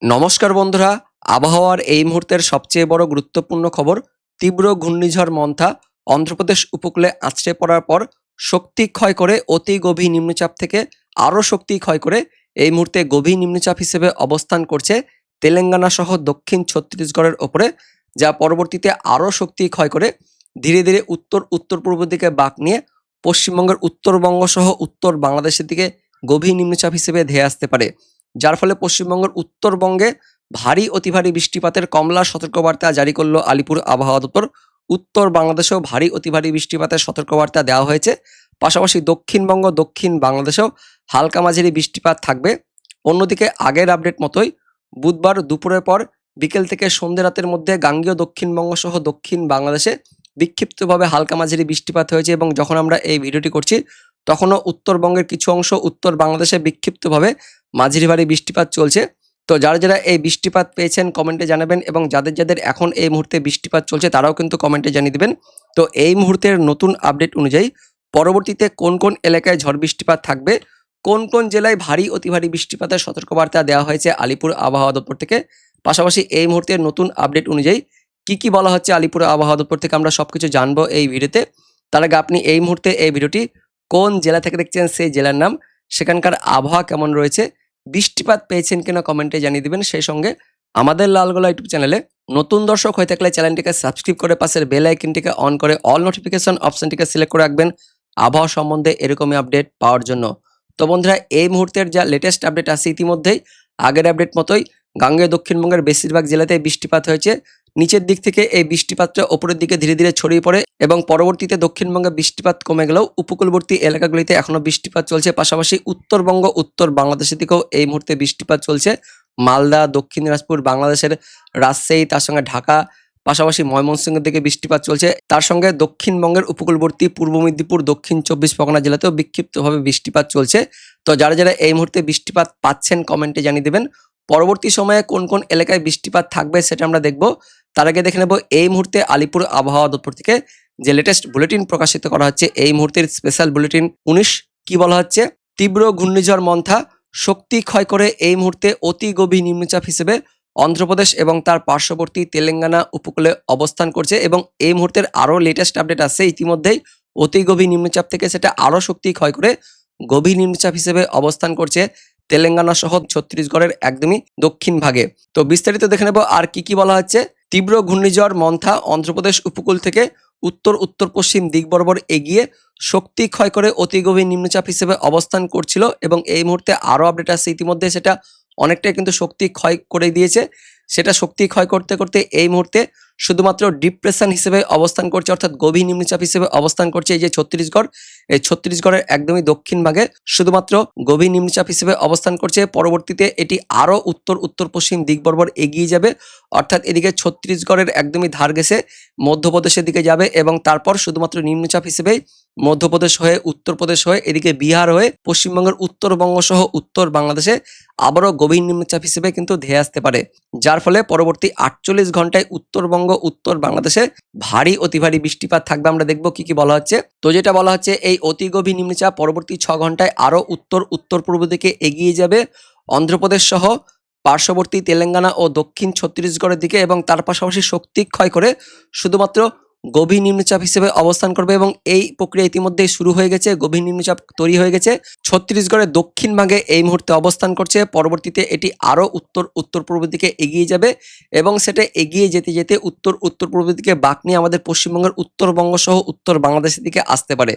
নমস্কার বন্ধুরা, আবহাওয়ার এই মুহূর্তের সবচেয়ে বড় গুরুত্বপূর্ণ খবর। তীব্র ঘূর্ণিঝড় মন্থা অন্ধ্রপ্রদেশ উপকূলে আছড়ে পড়ার পর শক্তি ক্ষয় করে অতি গভীর নিম্নচাপ থেকে আরও শক্তি ক্ষয় করে এই মুহূর্তে গভীর নিম্নচাপ হিসেবে অবস্থান করছে তেলেঙ্গানা সহ দক্ষিণ ছত্তিশগড়ের ওপরে, যা পরবর্তীতে আরও শক্তি ক্ষয় করে ধীরে ধীরে উত্তর উত্তর পূর্ব দিকে বাঁক নিয়ে পশ্চিমবঙ্গের উত্তরবঙ্গ সহ উত্তর বাংলাদেশের দিকে গভীর নিম্নচাপ হিসেবে ধেয়ে আসতে পারে, যার ফলে পশ্চিমবঙ্গের উত্তরবঙ্গে ভারী অতি ভারী বৃষ্টিপাতের কমলা সতর্কবার্তা জারি করলো আলিপুর আবহাওয়া দপ্তর। উত্তর বাংলাদেশেও ভারী অতি ভারী বৃষ্টিপাতের সতর্কবার্তা দেওয়া হয়েছে। পাশাপাশি দক্ষিণবঙ্গ দক্ষিণ বাংলাদেশেও হালকা মাঝারি বৃষ্টিপাত থাকবে। অন্যদিকে আগের আপডেট মতোই বুধবার দুপুরের পর বিকেল থেকে সন্ধ্যে রাতের মধ্যে গাঙ্গেয় দক্ষিণবঙ্গ সহ দক্ষিণ বাংলাদেশে বিক্ষিপ্তভাবে হালকা মাঝারি বৃষ্টিপাত হয়েছে, এবং যখন আমরা এই ভিডিওটি করছি তখনও উত্তরবঙ্গের কিছু অংশ উত্তর বাংলাদেশে বিক্ষিপ্তভাবে মাঝারি ভারী বৃষ্টিপাত চলছে। তো যারা যারা এই বৃষ্টিপাত পেয়েছেন কমেন্টে জানাবেন, এবং যাদের যাদের এখন এই মুহূর্তে বৃষ্টিপাত চলছে তারাও কিন্তু কমেন্টে জানিয়ে দেবেন। তো এই মুহূর্তের নতুন আপডেট অনুযায়ী পরবর্তীতে কোন কোন এলাকায় ঝড় বৃষ্টিপাত থাকবে, কোন কোন জেলায় ভারী অতি ভারী বৃষ্টিপাতের সতর্কবার্তা দেওয়া হয়েছে আলিপুর আবহাওয়া দপ্তর থেকে, পাশাপাশি এই মুহূর্তের নতুন আপডেট অনুযায়ী কি বলা হচ্ছে আলিপুর আবহাওয়া দপ্তর থেকে, আমরা সবকিছু জানবো এই ভিডিওতে। তার আগে আপনি এই মুহূর্তে এই ভিডিওটি কোন জেলা থেকে দেখছেন সেই জেলার নাম, সেখানকার আবহাওয়া কেমন রয়েছে, বৃষ্টিপাত পেয়েছেন কিনা কমেন্টে জানিয়ে দিবেন। সেই সঙ্গে আমাদের লালগোলা ইউটিউব চ্যানেলে নতুন দর্শক হয়ে থাকলে চ্যানেলটিকে সাবস্ক্রাইব করে পাশের বেল আইকনটিকে অন করে অল নোটিফিকেশন অপশনটিকে সিলেক্ট করে রাখবেন আবহাওয়া সম্বন্ধে এরকমই আপডেট পাওয়ার জন্য। তো বন্ধুরা, এই মুহূর্তের যা লেটেস্ট আপডেট আছে ইতিমধ্যেই আগের আপডেট মতোই গাঙ্গেয় দক্ষিণবঙ্গের বেশিরভাগ জেলাতে বৃষ্টিপাত হয়েছে। নিচের দিক থেকে এই বৃষ্টিপাতটা ওপরের দিকে ধীরে ধীরে ছড়িয়ে পড়ে, এবং পরবর্তীতে দক্ষিণবঙ্গে বৃষ্টিপাত কমে গেলেও উপকূলবর্তী এলাকাগুলিতে এখনো বৃষ্টিপাত চলছে। পাশাপাশি উত্তরবঙ্গ উত্তর বাংলাদেশের দিকেও এই মুহূর্তে বৃষ্টিপাত চলছে। মালদা, দক্ষিণ দিনাজপুর, বাংলাদেশের রাজশাহী, তার সঙ্গে ঢাকা, পাশাপাশি ময়মনসিংহের দিকে বৃষ্টিপাত চলছে। তার সঙ্গে দক্ষিণবঙ্গের উপকূলবর্তী পূর্ব মেদিনীপুর, দক্ষিণ চব্বিশ পরগনা জেলাতেও বিক্ষিপ্তভাবে বৃষ্টিপাত চলছে। তো যারা যারা এই মুহূর্তে বৃষ্টিপাত পাচ্ছেন কমেন্টে জানিয়ে দেবেন। পরবর্তী সময়ে কোন কোন এলাকায় বৃষ্টিপাত থাকবে সেটা আমরা দেখব। তার আগে দেখে নেব এই মুহূর্তে আলিপুর আবহাওয়া দপ্তর থেকে যে লেটেস্ট বুলেটিন প্রকাশিত করা হচ্ছে, এই মুহূর্তের স্পেশাল বুলেটিন 19। কি বলা হচ্ছে? তীব্র ঘূর্ণিঝড় মন্থা শক্তি ক্ষয় করে এই মুহূর্তে অতি গভীর নিম্নচাপ হিসেবে অন্ধ্রপ্রদেশ এবং তার পার্শ্ববর্তী তেলেঙ্গানা উপকূলে অবস্থান করছে, এবং এই মুহূর্তের আরও লেটেস্ট আপডেট আছে ইতিমধ্যেই অতি গভীর নিম্নচাপ থেকে সেটা আরও শক্তি ক্ষয় করে গভীর নিম্নচাপ হিসেবে অবস্থান করছে তেলেঙ্গানা সহ ছত্তিশগড়ের একদমই দক্ষিণ ভাগে। তো বিস্তারিত দেখে নেব আর কি বলা হচ্ছে। তীব্র ঘূর্ণিঝড় মন্থা অন্ধ্রপ্রদেশ উপকূল থেকে উত্তর উত্তর পশ্চিম দিক বরাবর এগিয়ে শক্তি ক্ষয় করে অতি গভীর নিম্নচাপ হিসেবে অবস্থান করছিল, এবং এই মুহূর্তে আরও আপডেট আছে ইতিমধ্যে সেটা অনেকটাই কিন্তু শক্তি ক্ষয় করে দিয়েছে। সেটা শক্তি ক্ষয় করতে করতে এই মুহূর্তে শুধুমাত্র ডিপ্রেশন হিসেবে অবস্থান করছে, অর্থাৎ গভীর নিম্নচাপ হিসেবে অবস্থান করছে এই যে ছত্তিশগড়, এই ছত্তিশগড়ের একদমই দক্ষিণ ভাগে শুধুমাত্র গভীর নিম্নচাপ হিসেবে অবস্থান করছে। পরবর্তীতে এটি আরও উত্তর উত্তর পশ্চিম দিক বরাবর এগিয়ে যাবে, অর্থাৎ এদিকে ছত্তিশগড়ের একদমই ধার ঘেঁষে মধ্যপ্রদেশের দিকে যাবে, এবং তারপর শুধুমাত্র নিম্নচাপ হিসেবেই মধ্যপ্রদেশ হয়ে উত্তরপ্রদেশ হয়ে এদিকে বিহার হয়ে পশ্চিমবঙ্গের উত্তরবঙ্গ সহ উত্তর বাংলাদেশে আবারও গভীর নিম্নচাপ হিসেবে কিন্তু ধেয়ে আসতে পারে, যার ফলে পরবর্তী 48 ঘন্টায় উত্তরবঙ্গ উত্তর বাংলাদেশে ভারী অতি ভারী বৃষ্টিপাত থাকবে। আমরা দেখব কি বলা হচ্ছে। তো যেটা বলা হচ্ছে, এই অতি গভীর নিম্নচাপ পরবর্তী 6 ঘন্টায় আরও উত্তর উত্তর পূর্ব দিকে এগিয়ে যাবে অন্ধ্রপ্রদেশ সহ পার্শ্ববর্তী তেলেঙ্গানা ও দক্ষিণ ছত্তিশগড়ের দিকে, এবং তার পাশাপাশি শক্তি ক্ষয় করে শুধুমাত্র গভীর নিম্নচাপ হিসেবে অবস্থান করবে, এবং এই প্রক্রিয়া ইতিমধ্যেই শুরু হয়ে গেছে। গভীর নিম্নচাপ তৈরি হয়ে গেছে, ছত্তিশগড়ের দক্ষিণ ভাগে এই মুহূর্তে অবস্থান করছে। পরবর্তীতে এটি আরও উত্তর উত্তর পূর্ব দিকে এগিয়ে যাবে, এবং সেটা এগিয়ে যেতে যেতে উত্তর উত্তর পূর্ব দিকে বাঁক নিয়ে আমাদের পশ্চিমবঙ্গের উত্তরবঙ্গ সহ উত্তর বাংলাদেশের দিকে আসতে পারে,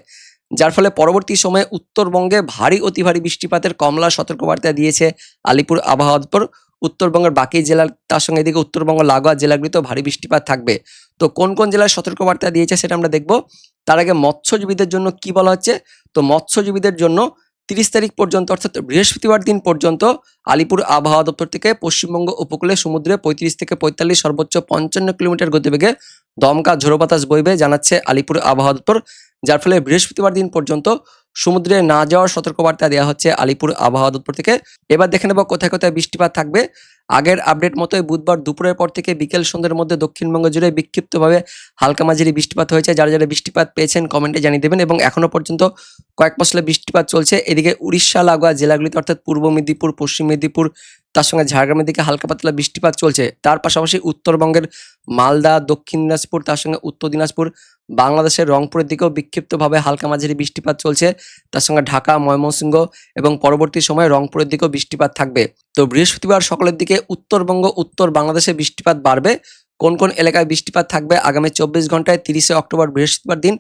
যার ফলে পরবর্তী সময়ে উত্তরবঙ্গে ভারী অতি ভারী বৃষ্টিপাতের কমলা সতর্কবার্তা দিয়েছে আলিপুর আবহাওয়া দপ্তর। উত্তরবঙ্গের বাকি জেলা, তার সঙ্গে এদিকে উত্তরবঙ্গ লাগোয়া জেলাগুলিতেও ভারী বৃষ্টিপাত থাকবে। তো কোন কোন জেলায় সতর্কবার্তা দিয়েছে সেটা আমরা দেখব। তার আগে মৎস্যজীবীদের জন্য কি বলা হচ্ছে। তো মৎস্যজীবীদের জন্য 30 তারিখ পর্যন্ত, অর্থাৎ বৃহস্পতিবার দিন পর্যন্ত আলিপুর আবহাওয়া দপ্তর থেকে পশ্চিমবঙ্গ উপকূলে সমুদ্রে 35 থেকে 45 সর্বোচ্চ 55 কিলোমিটার গতিবেগে দমকা ঝোড়ো বাতাস বইবে জানাচ্ছে আলিপুর আবহাওয়া দপ্তর, যার ফলে বৃহস্পতিবার দিন পর্যন্ত সমুদ্রে না যাওয়ার সতর্কবার্তা দেওয়া হচ্ছে আলিপুর আবহাওয়া দপ্তর থেকে। এবার দেখে নেব কোথায় কোথায় বৃষ্টিপাত থাকবে। আগের আপডেট মতোই বুধবার দুপুরের পর থেকে বিকেল সন্ধ্যের মধ্যে দক্ষিণবঙ্গ জুড়ে বিক্ষিপ্তভাবে হালকা মাঝারি বৃষ্টিপাত হয়েছে। যারা যারা বৃষ্টিপাত পেয়েছেন কমেন্টে জানিয়ে দেবেন, এবং এখনো পর্যন্ত কয়েক পশলা বৃষ্টিপাত চলছে এদিকে উড়িষ্যা লাগোয়া জেলাগুলিতে, অর্থাৎ পূর্ব মেদিনীপুর, পশ্চিম মেদিনীপুর, তার সঙ্গে ঝাড়গ্রামের দিকে হালকা পাতলা বৃষ্টিপাত চলছে। তার পাশাপাশি উত্তরবঙ্গের মালদা, দক্ষিণ দিনাজপুর, তার সঙ্গে উত্তর দিনাজপুর, বাংলাদেশের রংপুরের দিকেও বিক্ষিপ্তভাবে হালকা মাঝারি বৃষ্টিপাত চলছে। তার সঙ্গে ঢাকা, ময়মনসিংহ এবং পরবর্তী সময়ে রংপুরের দিকেও বৃষ্টিপাত থাকবে। তো বৃহস্পতিবার সকালের দিকে উত্তরবঙ্গ, উত্তর বাংলাদেশে বৃষ্টিপাত বাড়বে। কোন কোন এলাকায় বৃষ্টিপাত থাকবে আগামী 24 ঘন্টায় 30শে অক্টোবর বৃহস্পতিবার দিন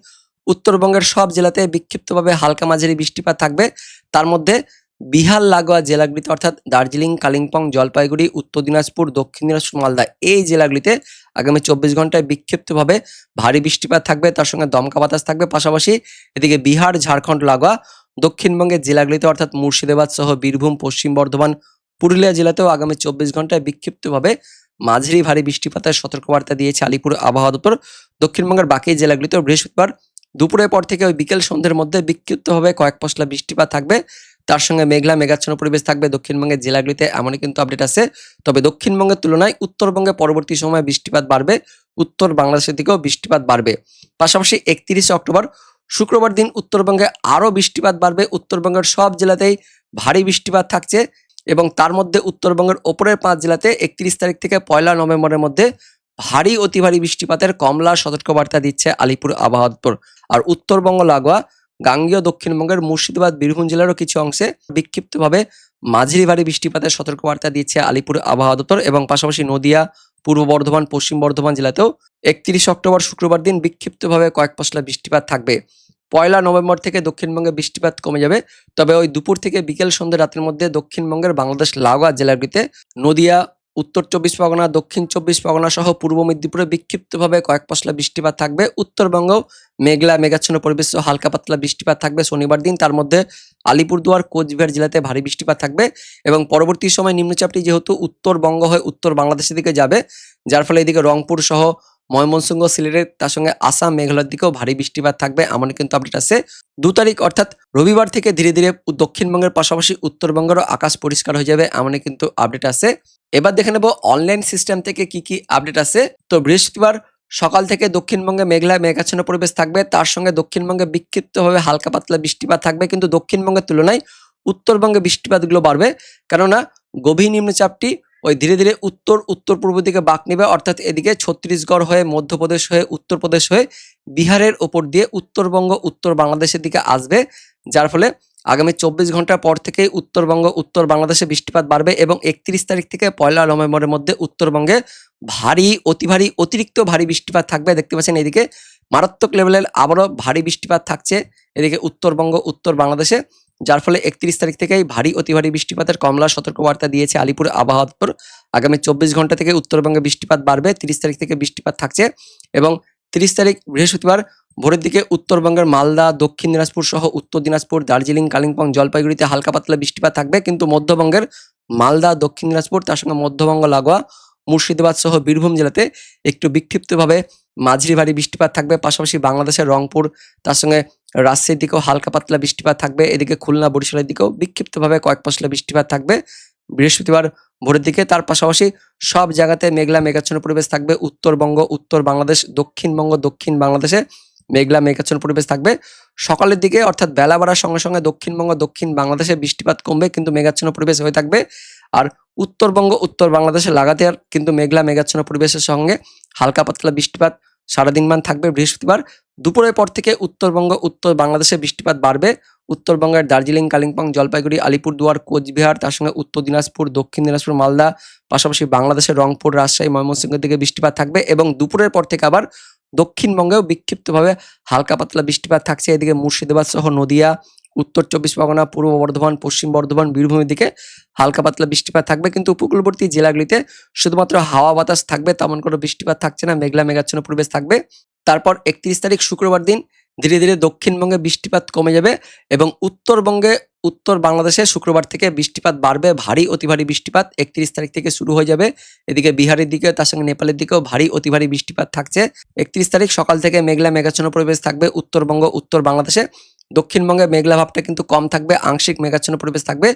উত্তরবঙ্গের সব জেলাতে বিক্ষিপ্তভাবে হালকা মাঝারি বৃষ্টিপাত থাকবে। তার মধ্যে বিহার লাগোয়া জেলাগুলিতে অর্থাৎ দার্জিলিং, কালিম্পং, জলপাইগুড়ি, উত্তর দিনাজপুর, দক্ষিণ দিনাজপুর, মালদা এই জেলাগুলিতে আগামী 24 ঘন্টায় বিক্ষিপ্তভাবে ভারী বৃষ্টিপাত থাকবে। তার সঙ্গে দমকা বাতাস থাকবে। পাশাপাশি এদিকে বিহার, ঝাড়খণ্ড লাগোয়া দক্ষিণবঙ্গের জেলাগুলিতে অর্থাৎ মুর্শিদাবাদ সহ বীরভূম, পশ্চিম বর্ধমান, পুরুলিয়া জেলাতেও আগামী 24 ঘন্টায় বিক্ষিপ্তভাবে মাঝারি ভারী বৃষ্টিপাতের সতর্কবার্তা দিয়েছে আলিপুর আবহাওয়া দপ্তর। দক্ষিণবঙ্গের বাকি জেলাগুলিতেও বৃহস্পতিবার দুপুরের পর থেকে ওই বিকেল সন্ধ্যের মধ্যে বিক্ষিপ্তভাবে কয়েক পশলা বৃষ্টিপাত থাকবে। তার সঙ্গে মেঘলা মেঘাচ্ছন্ন পরিবেশ থাকবে দক্ষিণবঙ্গের জেলাগুলিতে, এমনই কিন্তু আপডেট আছে। তবে দক্ষিণবঙ্গের তুলনায় উত্তরবঙ্গে পরবর্তী সময়ে বৃষ্টিপাত বাড়বে, উত্তর বাংলাদেশের দিকেও বৃষ্টিপাত বাড়বে। পাশাপাশি 31শে অক্টোবর শুক্রবার দিন উত্তরবঙ্গে আরও বৃষ্টিপাত বাড়বে। উত্তরবঙ্গের সব জেলাতেই ভারী বৃষ্টিপাত থাকছে এবং তার মধ্যে উত্তরবঙ্গের ওপরের 5 জেলাতে 31 তারিখ থেকে 1 নভেম্বরের মধ্যে ভারী অতি ভারী বৃষ্টিপাতের কমলা সতর্কবার্তা দিচ্ছে আলিপুর আবহাওয়া দপ্তর। আর উত্তরবঙ্গ লাগোয়া গাঙ্গেয় দক্ষিণবঙ্গের মুর্শিদাবাদ, বীরভূম জেলারও কিছু অংশে বিক্ষিপ্তভাবে মাঝারি ভারী বৃষ্টিপাতের সতর্কবার্তা দিচ্ছে আলিপুর আবহাওয়া দপ্তর এবং পাশাপাশি নদিয়া, পূর্ব বর্ধমান, পশ্চিম বর্ধমান জেলাতেও 31 অক্টোবর শুক্রবার দিন বিক্ষিপ্তভাবে কয়েক পশলা বৃষ্টিপাত থাকবে। 1 নভেম্বর থেকে দক্ষিণবঙ্গে বৃষ্টিপাত কমে যাবে। তবে ওই দুপুর থেকে বিকেল সন্ধ্যে রাতের মধ্যে দক্ষিণবঙ্গের বাংলাদেশ লাগোয়া জেলাগুলিতে নদিয়া, উত্তর 24 পরগনা, দক্ষিণ 24 পরগনা সহ পূর্ব মেদিনীপুরে বিক্ষিপ্তভাবে কয়েক পশলা বৃষ্টিপাত থাকবে। উত্তরবঙ্গেও মেঘলা মেঘাচ্ছন্ন পরিবেশ সহ হালকা পাতলা বৃষ্টিপাত থাকবে শনিবার দিন। তার মধ্যে আলিপুরদুয়ার, কোচবিহার জেলাতে ভারী বৃষ্টিপাত থাকবে এবং পরবর্তী সময় নিম্নচাপটি যেহেতু উত্তরবঙ্গ হয়ে উত্তর বাংলাদেশের দিকে যাবে, যার ফলে এদিকে রংপুর সহ ময়মনসিংহ, সিলেটের, তার সঙ্গে আসাম, মেঘালয়ের দিকেও ভারী বৃষ্টিপাত থাকবে, এমন কিন্তু আপডেট আছে। 2 তারিখ অর্থাৎ রবিবার থেকে ধীরে ধীরে দক্ষিণবঙ্গের পাশাপাশি উত্তরবঙ্গেরও আকাশ পরিষ্কার হয়ে যাবে, এমনই কিন্তু আপডেট আছে। এবার দেখে নেব অনলাইন সিস্টেম থেকে কি কি আপডেট আছে। তো বৃহস্পতিবার সকাল থেকে দক্ষিণবঙ্গে মেঘলা মেঘাচ্ছন্ন পরিবেশ থাকবে। তার সঙ্গে দক্ষিণবঙ্গে বিক্ষিপ্তভাবে হালকা পাতলা বৃষ্টিপাত থাকবে, কিন্তু দক্ষিণবঙ্গের তুলনায় উত্তরবঙ্গে বৃষ্টিপাতগুলো বাড়বে, কেননা গভীর নিম্নচাপটি ওই ধীরে ধীরে উত্তর উত্তর পূর্ব দিকে বাঁক নেবে, অর্থাৎ এদিকে ছত্তিশগড় হয়ে, মধ্যপ্রদেশ হয়ে, উত্তরপ্রদেশ হয়ে বিহারের ওপর দিয়ে উত্তরবঙ্গ, উত্তর বাংলাদেশের দিকে আসবে, যার ফলে আগামী 24 ঘন্টা পর থেকেই উত্তরবঙ্গ, উত্তর বাংলাদেশে বৃষ্টিপাত বাড়বে এবং 31 তারিখ থেকে 1 নভেম্বরের মধ্যে উত্তরবঙ্গে ভারী, অতি ভারী, অতিরিক্ত ভারী বৃষ্টিপাত থাকবে। দেখতে পাচ্ছেন এদিকে মারাত্মক লেভেলের আবারও ভারী বৃষ্টিপাত থাকছে এদিকে উত্তরবঙ্গ, উত্তর বাংলাদেশে, যার ফলে 31 তারিখ থেকেই ভারী অতি ভারী বৃষ্টিপাতের কমলা সতর্কবার্তা দিয়েছে আলিপুর আবহাওয়া দপ্তর। আগামী 24 ঘন্টা থেকে উত্তরবঙ্গে বৃষ্টিপাত বাড়বে। 30 তারিখ থেকে বৃষ্টিপাত থাকছে এবং 30 তারিখ বৃহস্পতিবার ভোরের দিকে উত্তরবঙ্গের মালদা, দক্ষিণ দিনাজপুর সহ উত্তর দিনাজপুর, দার্জিলিং, কালিম্পং, জলপাইগুড়িতে হালকা পাতলা বৃষ্টিপাত থাকবে, কিন্তু মধ্যবঙ্গের মালদা, দক্ষিণ দিনাজপুর, তার সঙ্গে মধ্যবঙ্গ লাগোয়া মুর্শিদাবাদ সহ বীরভূম জেলাতে একটু বিক্ষিপ্তভাবে মাঝারি ভারী বৃষ্টিপাত থাকবে। পাশাপাশি বাংলাদেশের রংপুর, তার সঙ্গে রাজশাহীর দিকেও হালকা পাতলা বৃষ্টিপাত থাকবে। এদিকে খুলনা, বরিশালের দিকেও বিক্ষিপ্তভাবে কয়েক পশলা বৃষ্টিপাত থাকবে বৃহস্পতিবার ভোরের দিকে। তার পাশাপাশি সব জায়গাতে মেঘলা মেঘাচ্ছন্ন পরিবেশ থাকবে। উত্তরবঙ্গ, উত্তর বাংলাদেশ, দক্ষিণবঙ্গ, দক্ষিণ বাংলাদেশে মেঘলা মেঘাচ্ছন্ন পরিবেশ থাকবে। সকালের দিকে অর্থাৎ বেলা বাড়ার সঙ্গে সঙ্গে দক্ষিণবঙ্গ, দক্ষিণ বাংলাদেশে বৃষ্টিপাত কমবে, কিন্তু মেঘাচ্ছন্ন পরিবেশ হয়ে থাকবে। আর উত্তরবঙ্গ, উত্তর বাংলাদেশে লাগাতার কিন্তু মেঘলা মেঘাচ্ছন্ন পরিবেশের সঙ্গে হালকা পাতলা বৃষ্টিপাত সারাদিনমান থাকবে। বৃহস্পতিবার দুপুরের পর থেকে উত্তরবঙ্গ, উত্তর বাংলাদেশে বৃষ্টিপাত বাড়বে। উত্তরবঙ্গের দার্জিলিং, কালিম্পং, জলপাইগুড়ি, আলিপুরদুয়ার, কোচবিহার, তার সঙ্গে উত্তর দিনাজপুর, দক্ষিণ দিনাজপুর, মালদা, পাশাপাশি বাংলাদেশের রংপুর, রাজশাহী, ময়মনসিংহের দিকে বৃষ্টিপাত থাকবে এবং দুপুরের পর থেকে আবার দক্ষিণবঙ্গেও বিক্ষিপ্তভাবে হালকা পাতলা বৃষ্টিপাত থাকছে। এদিকে মুর্শিদাবাদ সহ নদিয়া, উত্তর 24 পরগনা, পূর্ব বর্ধমান, পশ্চিম বর্ধমান, বীরভূমের দিকে হালকা পাতলা বৃষ্টিপাত থাকবে, কিন্তু উপকূলবর্তী জেলাগুলিতে শুধুমাত্র হাওয়া বাতাস থাকবে, তেমন কোনো বৃষ্টিপাত থাকছে না, মেঘলা মেঘাচ্ছন্ন পরিবেশ থাকবে। তারপর 31 তারিখ শুক্রবার দিন ধীরে ধীরে দক্ষিণবঙ্গে বৃষ্টিপাত কমে যাবে এবং উত্তরবঙ্গে, উত্তর বাংলাদেশে শুক্রবার থেকে বৃষ্টিপাত বাড়বে, ভারী অতি ভারী বৃষ্টিপাত 31 তারিখ থেকে শুরু হয়ে যাবে। এদিকে বিহারের দিকে, তার সঙ্গে নেপালের দিকেও ভারী অতি ভারী বৃষ্টিপাত থাকছে। 31 তারিখ সকাল থেকে মেঘলা মেঘাচ্ছন্ন পরিবেশ থাকবে উত্তরবঙ্গ, উত্তর বাংলাদেশে। দক্ষিণবঙ্গে মেঘলা ভাবটা কিন্তু কম থাকবে, আংশিক মেঘাচ্ছন্ন পরিবেশ থাকবে।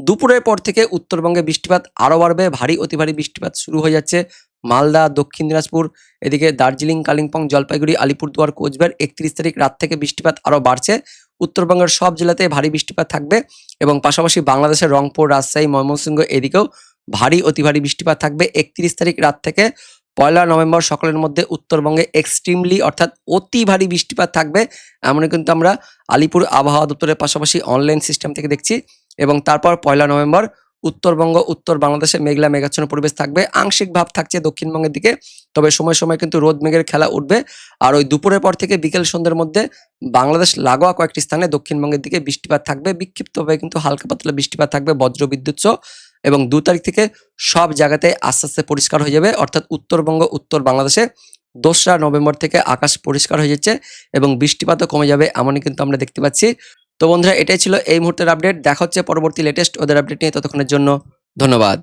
দুপুরের পর থেকে উত্তরবঙ্গে বৃষ্টিপাত আরও বাড়বে, ভারী অতি ভারী বৃষ্টিপাত শুরু হয়ে যাচ্ছে মালদা, দক্ষিণ দিনাজপুর, এদিকে দার্জিলিং, কালিম্পং, জলপাইগুড়ি, আলিপুরদুয়ার, কোচবিহার। 31 তারিখ রাত থেকে বৃষ্টিপাত আরও বাড়ছে। উত্তরবঙ্গের সব জেলাতে ভারী বৃষ্টিপাত থাকবে এবং পাশাপাশি বাংলাদেশের রংপুর, রাজশাহী, ময়মনসিংহ এদিকেও ভারী অতি ভারী বৃষ্টিপাত থাকবে 31 তারিখ রাত থেকে 1 নভেম্বর সকালের মধ্যে উত্তরবঙ্গে এক্সট্রিমলি অর্থাৎ অতি ভারী বৃষ্টিপাত থাকবে, এমনই কিন্তু আমরা আলিপুর আবহাওয়া দপ্তরের পাশাপাশি অনলাইন সিস্টেম থেকে দেখছি। এবং তারপর 1 নভেম্বর উত্তরবঙ্গ, উত্তর বাংলাদেশে মেঘলা মেঘাচ্ছন্ন পরিবেশ থাকবে, আংশিক ভাব থাকছে দক্ষিণবঙ্গের দিকে, তবে সময় সময় কিন্তু রোদ মেঘের খেলা উঠবে। আর ওই দুপুরের পর থেকে বিকেল সন্ধ্যের মধ্যে বাংলাদেশ লাগোয়া কয়েকটি স্থানে দক্ষিণবঙ্গের দিকে বৃষ্টিপাত থাকবে, বিক্ষিপ্তভাবে কিন্তু হালকা পাতলা বৃষ্টিপাত থাকবে বজ্র বিদ্যুৎ সহ। এবং 2 তারিখ থেকে সব জায়গাতে আস্তে আস্তে পরিষ্কার হয়ে যাবে, অর্থাৎ উত্তরবঙ্গ, উত্তর বাংলাদেশে 2রা নভেম্বর থেকে আকাশ পরিষ্কার হয়ে যাচ্ছে এবং বৃষ্টিপাতও কমে যাবে, এমনই কিন্তু আমরা দেখতে পাচ্ছি। তো বন্ধুরা, এটাই ছিল এই মুহূর্তের আপডেট। দেখা হচ্ছে পরবর্তী লেটেস্ট ওদের আপডেট নিয়ে, ততক্ষণের জন্য ধন্যবাদ।